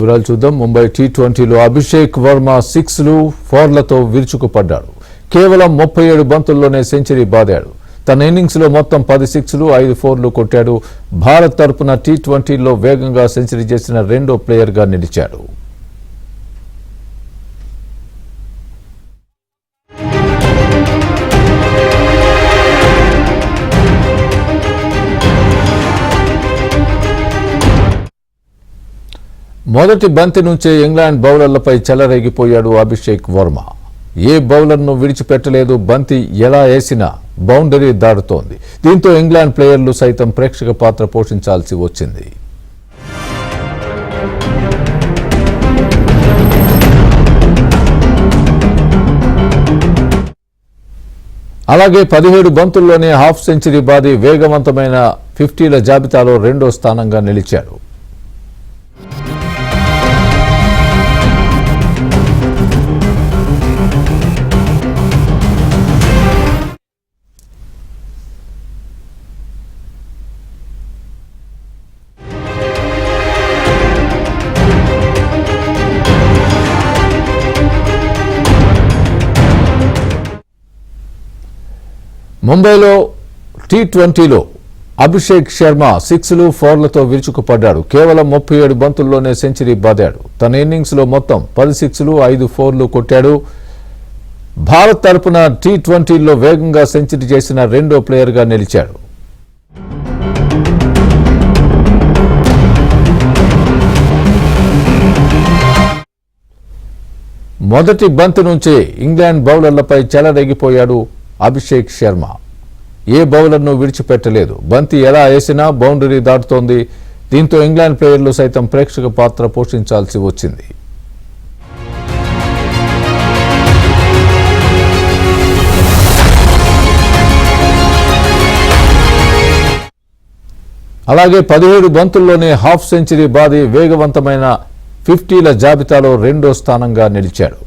వివరాలు చూద్దాం. ముంబై టీ20లో అభిషేక్ వర్మ 6లు 4లతో విరుచుకుపడ్డాడు. కేవలం 37 బంతుల్లోనే సెంచరీ బాదాడు. తన ఇన్నింగ్స్లో మొత్తం 10 6లు 5 4లు కొట్టాడు. భారత్ తరపున టీ20లో వేగంగా సెంచరీ చేసిన రెండో ప్లేయర్గా నిలిచాడు. మొదటి బంతి నుంచే ఇంగ్లాండ్ బౌలర్లపై చెలరేగిపోయాడు అభిషేక్ వర్మ. ఏ బౌలర్ను విడిచిపెట్టలేదు. బంతి ఎలా వేసినా బౌండరీ దాటుతోంది. దీంతో ఇంగ్లాండ్ ప్లేయర్లు సైతం ప్రేక్షక పాత్ర పోషించాల్సి వచ్చింది. అలాగే 17 బంతుల్లోనే హాఫ్ సెంచరీ బాది వేగవంతమైన 50ల జాబితాలో రెండో స్థానంగా నిలిచాడు. ముంబైలో టీ20లో అభిషేక్ శర్మ 6లు 4లతో విరుచుకుపడ్డాడు. కేవలం 37 బంతుల్లోనే సెంచరీ బాదాడు. తన ఇన్నింగ్స్లో మొత్తం 10 6లు 5 4లు కొట్టాడు. భారత్ తరపున టీ20లో వేగంగా సెంచరీ చేసిన రెండో ప్లేయర్గా నిలిచాడు. మొదటి బంతి నుంచే ఇంగ్లాండ్ బౌలర్లపై చెలరేగిపోయాడు అభిషేక్ శర్మ. ఏ బౌలర్ను విడిచిపెట్టలేదు. బంతి ఎలా వేసినా బౌండరీ దాటుతోంది. దీంతో ఇంగ్లాండ్ ప్లేయర్లు సైతం ప్రేక్షక పాత్ర పోషించాల్సి వచ్చింది. అలాగే 17 బంతుల్లోనే హాఫ్ సెంచరీ బాది వేగవంతమైన 50ల జాబితాలో రెండో స్థానంగా నిలిచాడు.